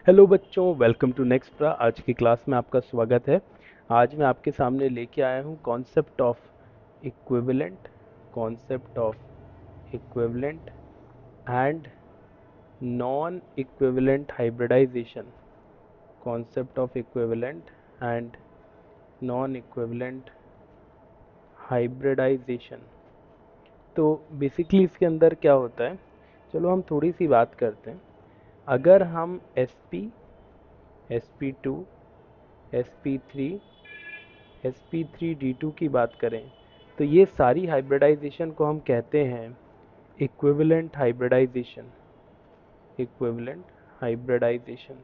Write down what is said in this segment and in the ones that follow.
Hello बच्चों, welcome to next प्रा। आज की क्लास में आपका स्वागत है। आज मैं आपके सामने लेके आया हूँ concept of equivalent and non equivalent hybridization. Concept of equivalent and non equivalent hybridization. तो बेसिकली इसके अंदर क्या होता है, चलो हम थोड़ी सी बात करते हैं। अगर हम sp, sp2, sp3, sp3d2 की बात करें तो ये सारी हाइब्रिडाइजेशन को हम कहते हैं इक्विवेलेंट हाइब्रिडाइजेशन। Equivalent hybridisation.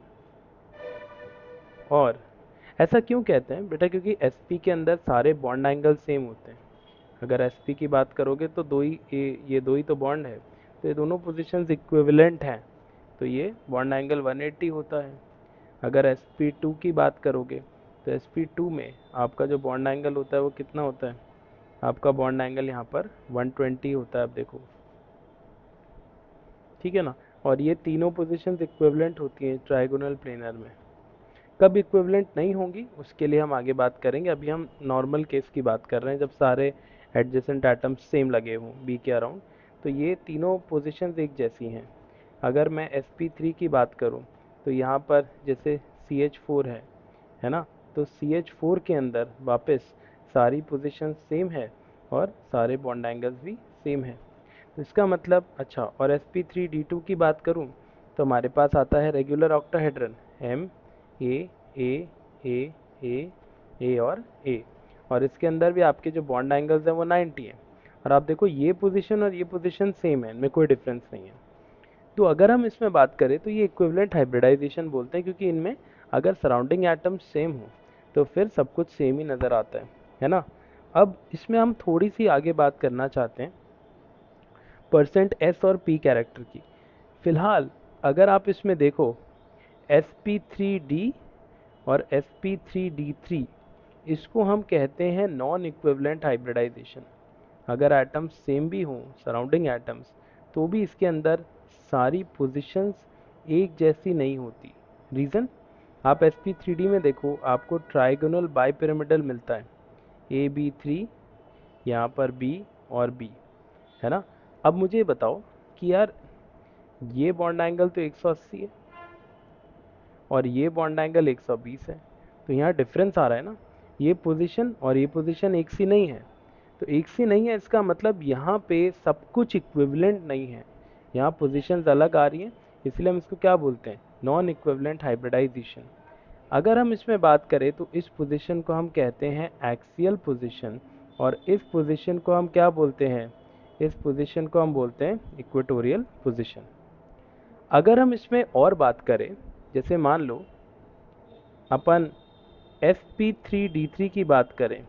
और ऐसा क्यों कहते हैं बेटा? क्योंकि sp के अंदर सारे बॉन्ड एंगल सेम होते हैं। अगर sp की बात करोगे तो ये दो ही तो बॉन्ड है, तो ये दोनों पोजीशंस इक्विवेलेंट हैं, तो ये बॉन्ड एंगल 180 होता है। अगर sp2 की बात करोगे तो sp2 में आपका जो बॉन्ड एंगल होता है वो कितना होता है? आपका बॉन्ड एंगल यहाँ पर 120 होता है। आप देखो, ठीक है ना। और ये तीनों पोजीशंस इक्विवेलेंट होती हैं ट्रायगोनल प्लेनर में। कब इक्विवेलेंट नहीं होंगी उसके लिए हम आगे बात करेंगे। अभी हम नॉर्मल केस की बात कर रहे हैं, जब सारे एडजेसेंट एटम्स सेम लगे हों बी के अराउंड, तो ये तीनों पोजीशंस एक जैसी हैं। अगर मैं sp3 की बात करूं तो यहाँ पर जैसे CH4 है ना, तो CH4 के अंदर वापस सारी पोजीशन सेम है और सारे बॉन्ड एंगल्स भी सेम है। तो इसका मतलब अच्छा, और sp3d2 की बात करूं तो हमारे पास आता है regular octahedron M A A A A A और A, और इसके अंदर भी आपके जो बॉन्ड एंगल्स हैं वो 90 हैं। और आप देखो ये पोजीशन और ये पोजीशन सेम है, इनमें कोई डिफरेंस नहीं है। तो अगर हम इसमें बात करें तो ये इक्विवेलेंट हाइब्रिडाइजेशन बोलते हैं, क्योंकि इनमें अगर सराउंडिंग एटम्स सेम हो तो फिर सब कुछ सेम ही नज़र आता है ना। अब इसमें हम थोड़ी सी आगे बात करना चाहते हैं परसेंट एस और पी कैरेक्टर की। फिलहाल अगर आप इसमें देखो sp3d और sp3d3, इसको हम कहते हैं नॉन इक्विवेलेंट हाइब्रिडाइजेशन। अगर एटम्स सेम भी हों, सराउंडिंग एटम्स, तो भी इसके अंदर सारी पोजीशंस एक जैसी नहीं होती। रीज़न, आप sp3d में देखो आपको ट्राइगोनल बाइपिरामिडल मिलता है, AB3, यहाँ पर B और B, है ना। अब मुझे बताओ कि यार ये बॉन्ड एंगल तो 180 है और ये बॉन्ड एंगल 120 है, तो यहाँ डिफरेंस आ रहा है ना। ये पोजीशन और ये पोजीशन एक सी नहीं है, तो एक सी नहीं है इसका मतलब यहाँ पे सब कुछ इक्विवेलेंट नहीं है, यहाँ पोजीशंस अलग आ रही हैं। इसलिए हम इसको क्या बोलते हैं? Non equivalent hybridization. अगर हम इसमें बात करें तो इस पोजीशन को हम कहते हैं एक्सियल पोजीशन, और इस पोजीशन को हम क्या बोलते हैं? इस पोजीशन को हम बोलते हैं इक्वेटोरियल पोजीशन। अगर हम इसमें और बात करें, जैसे मान लो अपन sp3d3 की बात करें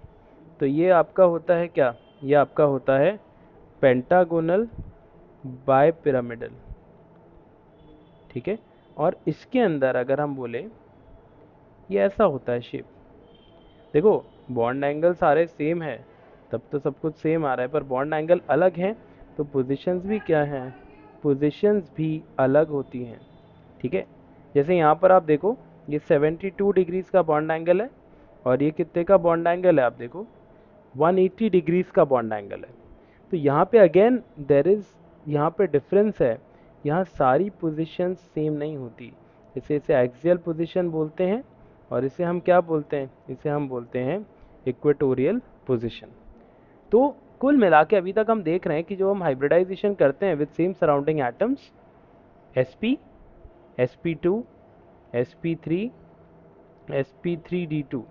तो ये आपका होता है क्या? ये आपका होता है पेंटागोनल बाइपिरामिडल, ठीक है। और इसके अंदर अगर हम बोले ये ऐसा होता है शेप। देखो बॉन्ड एंगल सारे सेम है, तब तो सब कुछ सेम आ रहा है, पर बॉन्ड एंगल अलग हैं तो पोजीशंस भी क्या हैं? पोजीशंस भी अलग होती हैं, ठीक है। जैसे यहाँ पर आप देखो ये 72 डिग्रीज का बॉन्ड एंगल है, और ये कितने का बॉन्ड एंगल है? आप देखो 180 डिग्रीज का बॉन्ड एंगल है। तो यहाँ पे अगेन देर इज, यहाँ पे डिफरेंस है, यहाँ सारी पोजीशन सेम नहीं होती। इसे एक्सियल पोजीशन बोलते हैं, और इसे हम क्या बोलते हैं? इसे हम बोलते हैं इक्वेटोरियल पोजीशन। तो कुल मिला के अभी तक हम देख रहे हैं कि जो हम हाइब्रिडाइजेशन करते हैं with same surrounding atoms, sp, sp2, sp3, sp3d2,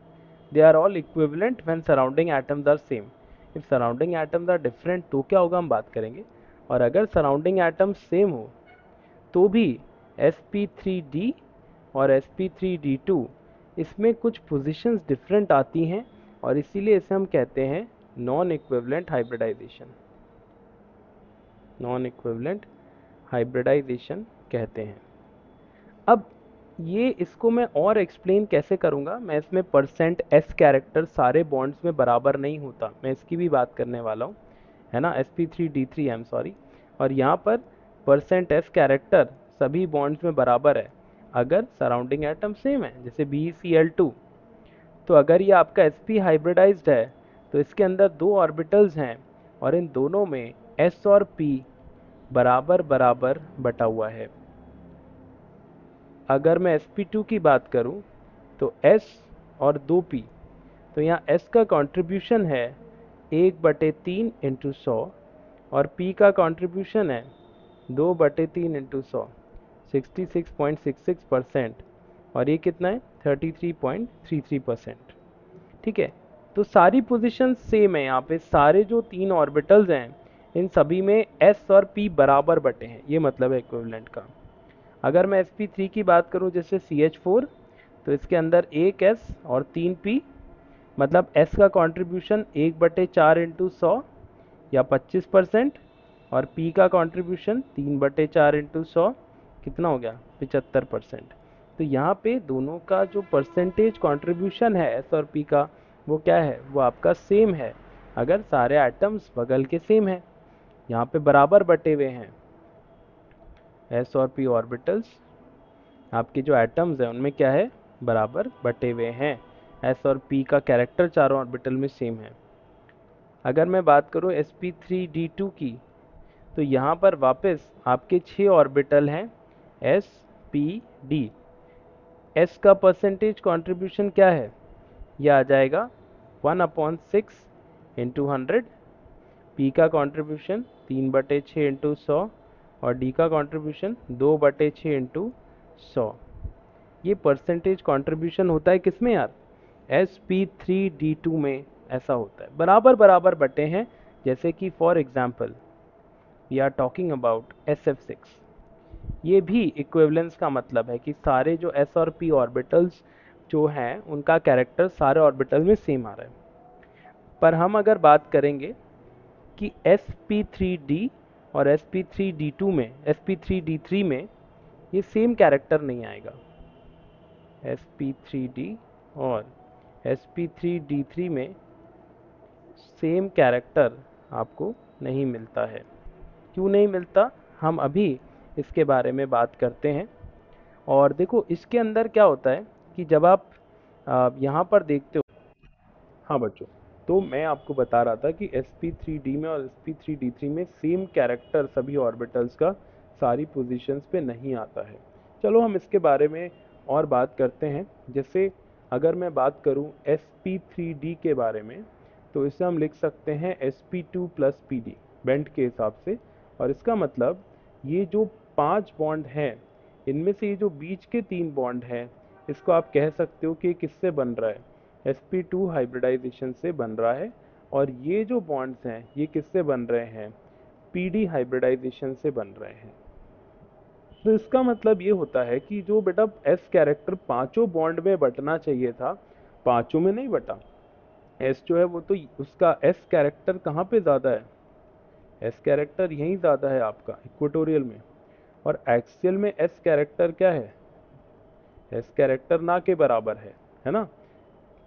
they are all equivalent when surrounding atoms are same. if surrounding atoms are different तो क्या होगा, हम बात करेंगे। और अगर surrounding atoms same हो तो भी sp3d और sp3d2 इसमें कुछ positions different आती हैं, और इसीलिए इसे हम कहते हैं non equivalent hybridization. Non equivalent hybridization कहते हैं। अब ये इसको मैं और एक्सप्लेन कैसे करूँगा, मैं इसमें परसेंट एस कैरेक्टर सारे बॉन्ड्स में बराबर नहीं होता, मैं इसकी भी बात करने वाला हूँ, है ना। sp3d3, I am sorry. और यहाँ पर परसेंट एस कैरेक्टर सभी बॉन्ड्स में बराबर है। अगर सराउंडिंग एटम सेम है, जैसे BeCl2, तो अगर ये आपका sp हाइब्रिडाइज्ड है तो इसके अंदर दो ऑर्बिटल्स हैं और इन दोनों में s और p बराबर बराबर बटा हुआ है। अगर मैं sp2 की बात करूं तो s और 2p, तो यहाँ s का कंट्रीब्यूशन है 1/3 × 100 और p का कंट्रीब्यूशन है 2/3 × 100, 66.66%, और ये कितना है 33.33%। ठीक है, तो सारी पोजीशन सेम है, यहाँ पे सारे जो तीन ऑर्बिटल्स हैं इन सभी में s और p बराबर बटे हैं, ये मतलब है इक्विवेलेंट का। अगर मैं sp3 की बात करूं जैसे CH4, तो इसके अंदर एक s और 3p, मतलब s का कंट्रीब्यूशन 1/4 × 100 या 25%, और p का कंट्रीब्यूशन 3/4 × 100, कितना हो गया 75%। तो यहाँ पे दोनों का जो परसेंटेज कंट्रीब्यूशन है s और p का, वो क्या है, वो आपका सेम है अगर सारे एटम्स बगल के सेम हैं, यहाँ पे बराबर बटे हुए हैं s और p ऑर्बिटल्स, आपके जो एटम्स हैं उनमें क्या है, बराबर बटे हुए हैं। s और p का कैरेक्टर चारों ऑर्बिटल में सेम है। अगर मैं बात करूं sp3d2 की, तो यहाँ पर वापस आपके 6 ऑर्बिटल हैं s p d। s का परसेंटेज कंट्रीब्यूशन क्या है, यह आ जाएगा 1/6 × 100, p का कंट्रीब्यूशन 3/6 × 100 और d का कंट्रीब्यूशन 2/6 × 100। ये परसेंटेज कंट्रीब्यूशन होता है किसमें यार, sp3d2 में ऐसा होता है, बराबर बराबर बटे हैं। जैसे कि for example we are talking about SF6, ये भी इक्विवेलेंस का मतलब है कि सारे जो s और p ऑर्बिटल्स जो हैं उनका कैरेक्टर सारे ऑर्बिटल में सेम आ रहा है। पर हम अगर बात करेंगे कि sp3d और sp3d2 में, sp3d3 में ये सेम कैरेक्टर नहीं आएगा, sp3d और sp3d3 में सेम कैरेक्टर आपको नहीं मिलता है। क्यों नहीं मिलता, हम अभी इसके बारे में बात करते हैं। और देखो इसके अंदर क्या होता है कि जब आप यहाँ पर देखते हो, हाँ बच्चों, तो मैं आपको बता रहा था कि sp3d में और sp3d3 में सेम कैरेक्टर सभी ऑर्बिटल्स का सारी पोजीशंस पे नहीं आता है। चलो हम इसके बारे में और बात करते हैं। जैसे अगर मैं बात करूं sp3d के बारे में, तो इसे हम लिख सकते हैं sp2 + pd बेंट के हिसाब से। और इसका मतलब ये जो 5 बॉन्ड हैं, इनमें से ये जो बीच के 3 बॉन्ड हैं, इसको आप कह सकते हो कि किससे बन रहा है, sp2 हाइब्रिडाइजेशन से बन रहा है। और ये जो बॉन्ड्स हैं ये किससे बन रहे हैं, pd हाइब्रिडाइजेशन से बन रहे हैं। तो इसका मतलब ये होता है कि जो बेटा s कैरेक्टर पांचों बॉन्ड में बटना चाहिए था, पांचों में नहीं बटा। s जो है वो तो उसका s कैरेक्टर कहाँ पे ज्यादा है, s कैरेक्टर यहीं ज्यादा है आपका इक्वेटोरियल में, और एक्सियल में s कैरेक्टर क्या है, s कैरेक्टर ना के बराबर है ना,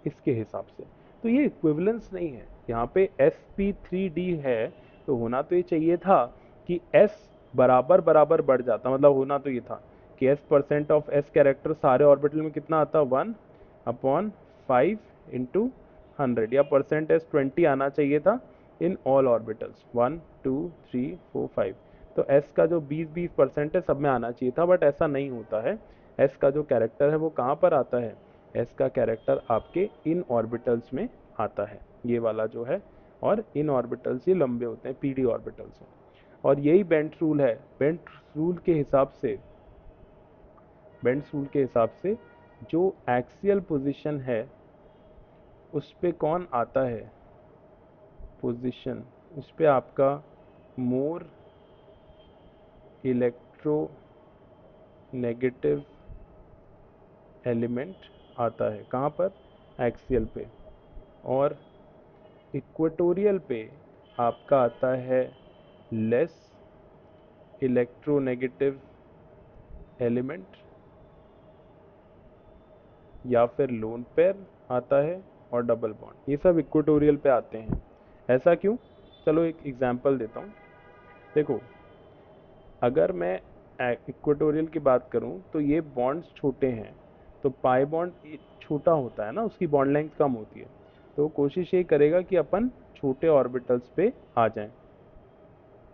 इसके हिसाब से। तो ये इक्विवेलेंस नहीं है, यहाँ पे sp3d है तो होना तो ये चाहिए था कि s बराबर बराबर बढ़ जाता, मतलब होना तो ये था कि s% ऑफ s कैरेक्टर सारे ऑर्बिटल में कितना आता, 1/5 × 100, या %s20 आना चाहिए था इन ऑल ऑर्बिटल्स 1 2 3 4 5। तो s का जो 20% है सब में आना चाहिए था, बट ऐसा नहीं होता है। s का जो कैरेक्टर है वो कहाँ पर आता है, s का कैरेक्टर आपके इन ऑर्बिटल्स में आता है, ये वाला जो है। और इन ऑर्बिटल्स ये लंबे होते हैं, pd ऑर्बिटल्स हैं। और यही बेंट रूल है, बेंट रूल के हिसाब से, बेंट रूल के हिसाब से जो एक्सियल पोजीशन है उस पे कौन आता है, पोजीशन, उस पे आपका मोर इलेक्ट्रोनेगेटिव एलिमेंट आता है, कहाँ पर, एक्सियल पे। और इक्वेटोरियल पे आपका आता है लेस इलेक्ट्रोनेगेटिव एलिमेंट, या फिर लोन पेयर आता है, और डबल बॉन्ड, ये सब इक्वेटोरियल पे आते हैं। ऐसा क्यों, चलो एक एग्जांपल देता हूँ। देखो अगर मैं इक्वेटोरियल की बात करूं तो ये बॉन्ड्स छोटे हैं, तो पाई बॉन्ड छोटा होता है ना, उसकी बॉन्ड लेंथ कम होती है, तो कोशिश ये करेगा कि अपन छोटे ऑर्बिटल्स पे आ जाएं।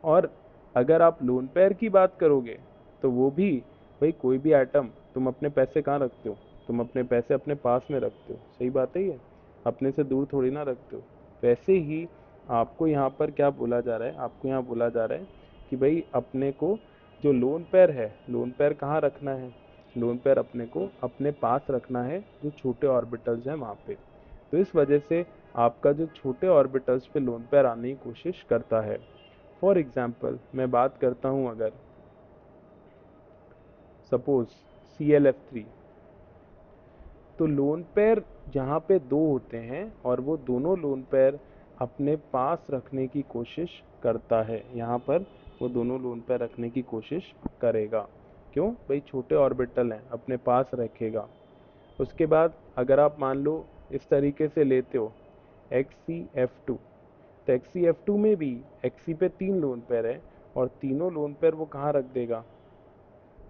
और अगर आप लोन पेयर की बात करोगे तो वो भी, भाई कोई भी एटम, तुम अपने पैसे कहाँ रखते हो? तुम अपने पैसे अपने पास में रखते हो, सही बात है ये, अपने से दूर थोड़ी ना रखते हो। वैसे ही आपको यहाँ पर क्या बोला जा रहा है, आपको यहाँ बोला जा रहा है कि भाई अपने को जो लोन पेयर है, लोन पेयर कहाँ रखना है? लोन पेयर अपने को अपने पास रखना है जो छोटे ऑर्बिटल्स हैं वहाँ पे। तो इस वजह से आपका जो छोटे ऑर्बिटल्स पे लोन पेयर आने की कोशिश करता है। फॉर एग्जाम्पल मैं बात करता हूँ, अगर सपोज ClF3, तो लोन पेयर जहाँ पे दो होते हैं और वो दोनों लोन पेयर अपने पास रखने की कोशिश करता है, यहाँ पर वो दोनों लोन पेयर रखने की कोशिश करेगा। क्यों भाई? छोटे ऑर्बिटल हैं, अपने पास रखेगा। उसके बाद अगर आप मान लो इस तरीके से लेते हो XCF2, तो XCF2 में भी XC पे 3 लोन पेयर है, और तीनों लोन पेयर वो कहाँ रख देगा?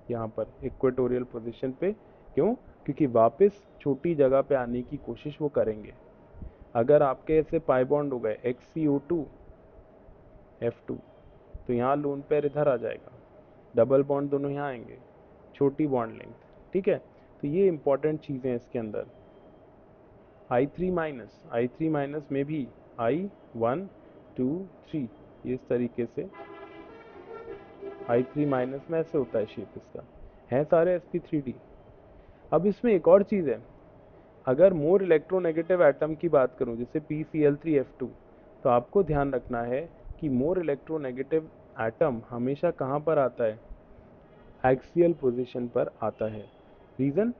यहाँ पर इक्वेटोरियल पोजीशन पे। क्यों? क्योंकि वापस छोटी जगह पे आने की कोशिश वो करेंगे। अगर आपके ऐसे पाई बॉन्ड हो गए XCO2F2, तो यहाँ लोन पेयर इधर आ जाएगा, डबल बॉन्ड दोनों यहाँ आएंगे, छोटी बॉन्ड लेंथ। ठीक है, तो ये इंपॉर्टेंट चीज़ें हैं इसके अंदर। I3 माइनस में भी I1 2 3, ये इस तरीके से I3 माइनस में ऐसे होता है शेप इसका, है सारे sp3d। अब इसमें एक और चीज़ है, अगर मोर इलेक्ट्रोनेगेटिव एटम की बात करूं जैसे PCl3F2, तो आपको ध्यान रखना है कि मोर इलेक्ट्रोनेगेटिव एटम हमेशा कहाँ पर आता है? एक्सियल पोजीशन पर आता है। रीज़न?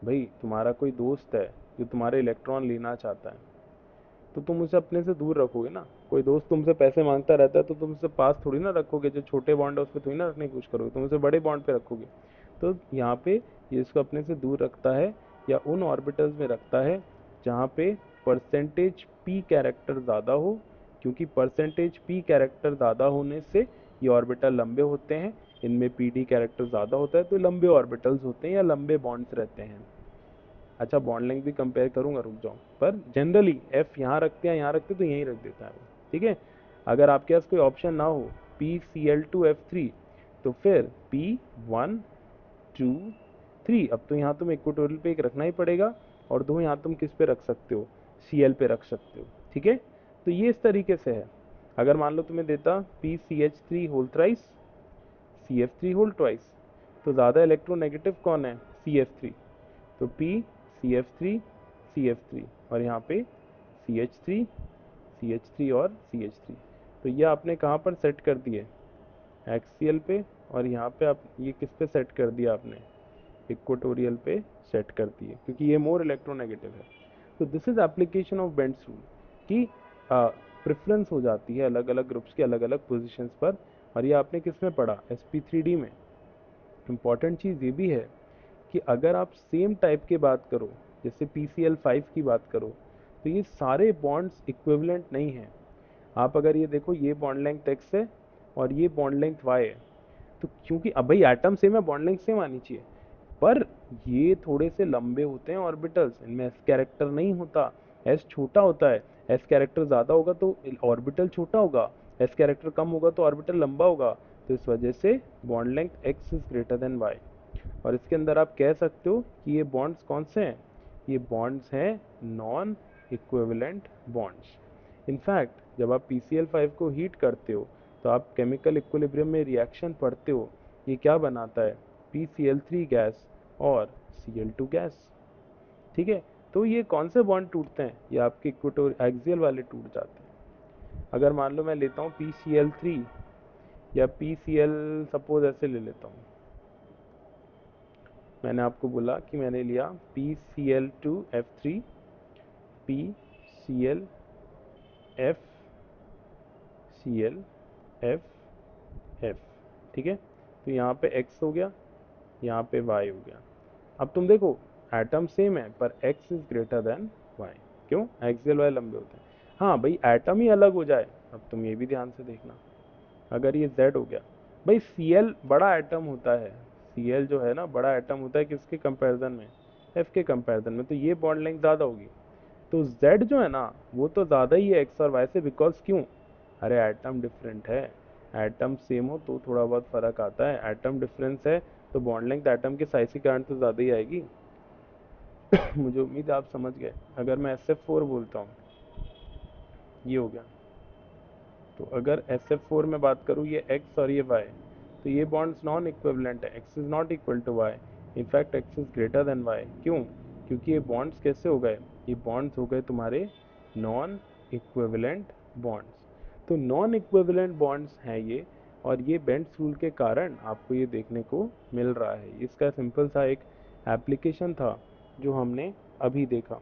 भाई तुम्हारा कोई दोस्त है जो तुम्हारे इलेक्ट्रॉन लेना चाहता है, तो तुम उसे अपने से दूर रखोगे ना। कोई दोस्त तुमसे पैसे मांगता रहता है तो तुम उसे पास थोड़ी ना रखोगे, जो छोटे बॉन्ड है उस पर थोड़ी ना रखने की कोशिश करोगे, तुम उसे बड़े बॉन्ड पे रखोगे। तो यहाँ पे ये इसको अपने से दूर रखता है, या उन ऑर्बिटल्स में रखता है जहाँ पे परसेंटेज p कैरेक्टर ज़्यादा हो, क्योंकि परसेंटेज p कैरेक्टर ज़्यादा होने से ये ऑर्बिटल लंबे होते हैं, इनमें pd कैरेक्टर ज़्यादा होता है तो लंबे ऑर्बिटल्स होते हैं या लंबे बॉन्ड्स रहते हैं। अच्छा बॉन्ड लेंथ भी कंपेयर करूंगा, रुक जाओ, पर जनरली एफ यहाँ रखते हैं, यहाँ रखते तो यहीं रख देता है वो। ठीक है, अगर आपके पास कोई ऑप्शन ना हो PCl2F3, तो फिर P1 2 3, अब तो यहाँ तुम इक्वेटोरियल पे एक रखना ही पड़ेगा, और दो यहाँ तुम किस पे रख सकते हो? Cl पे रख सकते हो। ठीक है, तो ये इस तरीके से है। अगर मान लो तुम्हें देता PCH3 whole thrice CF3 whole twice, तो ज़्यादा इलेक्ट्रोनेगेटिव कौन है? CF3, तो P CF3 और यहाँ पे CH3 और CH3। तो ये आपने कहाँ पर सेट कर दिए? एक्सियल पे, और यहाँ पे आप ये किस पे सेट कर दिया आपने? इक्वेटोरियल पे सेट कर दिए, क्योंकि ये मोर इलेक्ट्रोनेगेटिव है। तो this is application of Bent's rule कि प्रेफरेंस हो जाती है अलग अलग ग्रुप्स के अलग अलग पोजिशंस पर। और ये आपने किस में पढ़ा? sp3d में। इम्पॉर्टेंट चीज़ ये भी है कि अगर आप सेम टाइप की बात करो, जैसे PCl5 की बात करो, तो ये सारे बॉन्ड्स इक्विवेलेंट नहीं हैं। आप अगर ये देखो, ये बॉन्ड लेंथ x है और ये बॉन्ड लेंथ y है, तो क्योंकि अब भाई एटम सेम है, बॉन्ड लेंथ सेम आनी चाहिए, पर ये थोड़े से लंबे होते हैं ऑर्बिटल्स, इनमें s कैरेक्टर नहीं होता, s छोटा होता है। s कैरेक्टर ज़्यादा होगा तो ऑर्बिटल छोटा होगा, s कैरेक्टर कम होगा तो ऑर्बिटल लंबा होगा। तो इस वजह से bond length x is greater than y। और इसके अंदर आप कह सकते हो कि ये बॉन्ड्स कौन से हैं? ये बॉन्ड्स हैं नॉन इक्विवेलेंट बॉन्ड्स। इनफैक्ट जब आप PCl5 को हीट करते हो तो आप केमिकल इक्विलिब्रियम में रिएक्शन पढ़ते हो, ये क्या बनाता है? PCl3 गैस और Cl2 गैस। ठीक है, तो ये कौन से बॉन्ड टूटते हैं? ये आपके इक्वेटोर एक्सियल वाले टूट जाते हैं। अगर मान लो मैं लेता हूँ PCl3 या PCl, सपोज ऐसे ले लेता हूँ, मैंने आपको बोला कि मैंने लिया PCl2F3 PClFClF, ठीक है, तो यहाँ पे x हो गया, यहाँ पे y हो गया। अब तुम देखो एटम सेम है पर x is greater than y। क्यों? एक्सियल वाले लंबे होते हैं। हाँ भाई एटम ही अलग हो जाए, अब तुम ये भी ध्यान से देखना, अगर ये z हो गया भाई Cl बड़ा एटम होता है, Cl जो है ना बड़ा एटम होता है किसके कंपैरिजन में, F के कंपैरिजन में, तो ये बॉन्ड लेंथ ज़्यादा होगी। तो Z जो है ना वो तो ज़्यादा ही है X और Y से, बिकॉज क्यों, अरे एटम डिफरेंट है, एटम सेम हो तो थोड़ा बहुत फ़र्क आता है, एटम डिफरेंस है तो बॉन्ड लेंथ एटम के साइज के कारण तो ज़्यादा ही आएगी। मुझे उम्मीद है आप समझ गए। अगर मैं SF4 बोलता हूँ, ये हो गया, तो अगर SF4 में बात करूँ ये X और ये Y, तो ये बॉन्ड्स नॉन इक्विवेलेंट है, X is not equal to Y, in fact X is greater than Y। क्यों, क्योंकि ये बॉन्ड्स कैसे हो गए, ये बॉन्ड्स हो गए तुम्हारे नॉन इक्विवेलेंट बॉन्ड्स। तो नॉन इक्विवेलेंट बॉन्ड्स हैं ये, और ये बेंट्स रूल के कारण आपको ये देखने को मिल रहा है। इसका सिंपल सा एक एप्लीकेशन था जो हमने अभी देखा,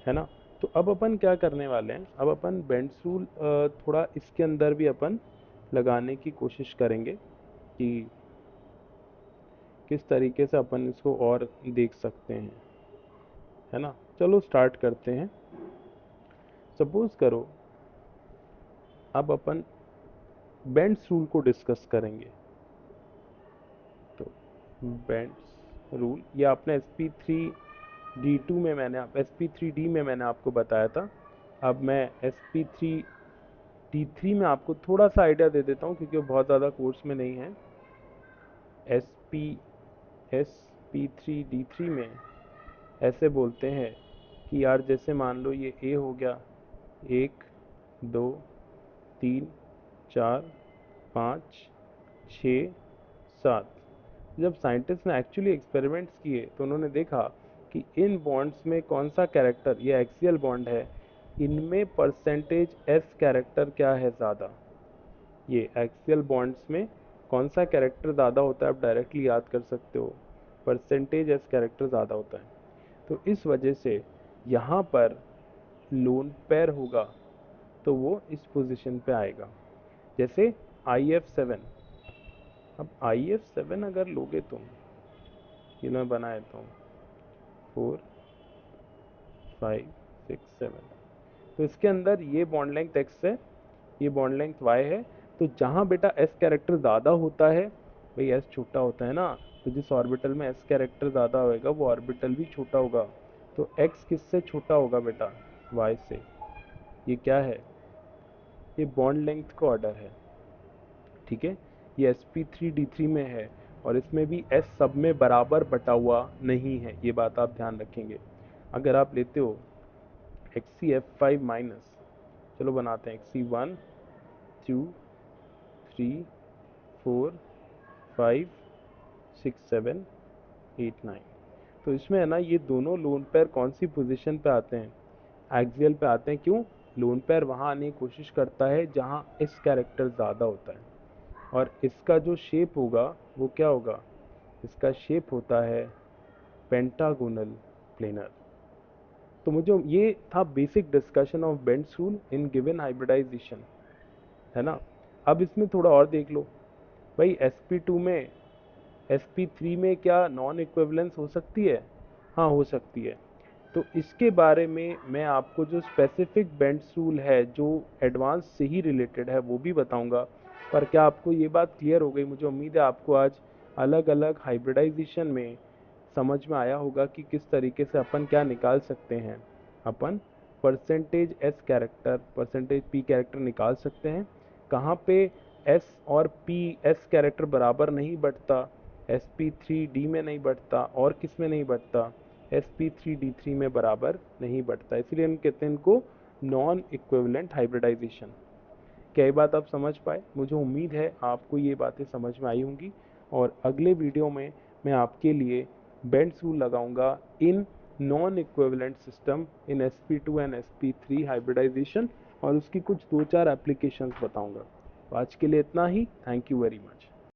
है ना। तो अब अपन क्या करने वाले हैं, अब अपन बेंड्स रूल थोड़ा इसके अंदर भी अपन लगाने की कोशिश करेंगे कि किस तरीके से अपन इसको और देख सकते हैं, है ना। चलो स्टार्ट करते हैं। सपोज करो अब अपन बेंड्स रूल को डिस्कस करेंगे। तो बेंड्स रूल ये आपने SP3D2 में मैंने SP3D में मैंने आपको बताया था। अब मैं SP3D3 में आपको थोड़ा सा आइडिया दे देता हूँ क्योंकि वो बहुत ज़्यादा कोर्स में नहीं है। SP3D3 में ऐसे बोलते हैं कि यार जैसे मान लो ये A हो गया, 1 2 3 4 5 6 7। जब साइंटिस्ट ने एक्चुअली एक्सपेरिमेंट्स किए तो उन्होंने देखा कि इन बॉन्ड्स में कौन सा कैरेक्टर, ये एक्सियल बॉन्ड है, इनमें परसेंटेज एस कैरेक्टर क्या है ज़्यादा। ये एक्सियल बॉन्ड्स में कौन सा कैरेक्टर ज़्यादा होता है आप डायरेक्टली याद कर सकते हो, परसेंटेज एस कैरेक्टर ज़्यादा होता है। तो इस वजह से यहाँ पर लोन पेयर होगा तो वो इस पोजीशन पे आएगा। जैसे IF7, अब IF7 अगर लोगे तुम, ये मैं बना देता हूँ 4 5 6 7, तो इसके अंदर ये बॉन्ड लेंथ X है, ये बॉन्ड लेंथ Y है। तो जहाँ बेटा S कैरेक्टर ज़्यादा होता है, भाई S छोटा होता है ना, तो जिस ऑर्बिटल में S कैरेक्टर ज़्यादा होएगा वो ऑर्बिटल भी छोटा होगा। तो X किससे छोटा होगा बेटा, Y से। ये क्या है, ये बॉन्ड लेंथ का ऑर्डर है, ठीक है। ये SP3D3 में है और इसमें भी S सब में बराबर बटा हुआ नहीं है, ये बात आप ध्यान रखेंगे। अगर आप लेते हो XCF5 माइनस, चलो बनाते हैं XC1 2 3 4 5 6 7 8 9। तो इसमें है ना ये दोनों लोन पेयर कौन सी पोजीशन पे आते हैं, एक्सियल पे आते हैं। क्यों, लोन पेयर वहाँ आने की कोशिश करता है जहाँ इस कैरेक्टर ज़्यादा होता है, और इसका जो शेप होगा वो क्या होगा, इसका शेप होता है पेंटागोनल प्लेनर। तो मुझे ये था basic discussion of Bent's rule in given hybridization, है ना। अब इसमें थोड़ा और देख लो भाई, SP2 में SP3 में क्या नॉन इक्विवेलेंस हो सकती है, हाँ हो सकती है। तो इसके बारे में मैं आपको जो स्पेसिफिक बेंड्स रूल है जो एडवांस से ही रिलेटेड है वो भी बताऊंगा। पर क्या आपको ये बात क्लियर हो गई, मुझे उम्मीद है आपको आज अलग अलग हाइब्रिडाइजेशन में समझ में आया होगा कि किस तरीके से अपन क्या निकाल सकते हैं। अपन percentage S character, percentage P character निकाल सकते हैं। कहाँ पे एस और पी, एस कैरेक्टर बराबर नहीं बढ़ता, SP3D में नहीं बढ़ता, और किस में नहीं बढ़ता, SP3D3 में बराबर नहीं बढ़ता, इसलिए हम कहते हैं इनको नॉन इक्विवेलेंट हाइब्रिडाइजेशन। क्या ये बात आप समझ पाए, मुझे उम्मीद है आपको ये बातें समझ में आई होंगी। और अगले वीडियो में मैं आपके लिए बेंड्स रूल लगाऊंगा in non equivalent system in SP2 and SP3 hybridization, और उसकी कुछ 2 4 एप्लीकेशंस बताऊंगा। तो आज के लिए इतना ही, थैंक यू वेरी मच।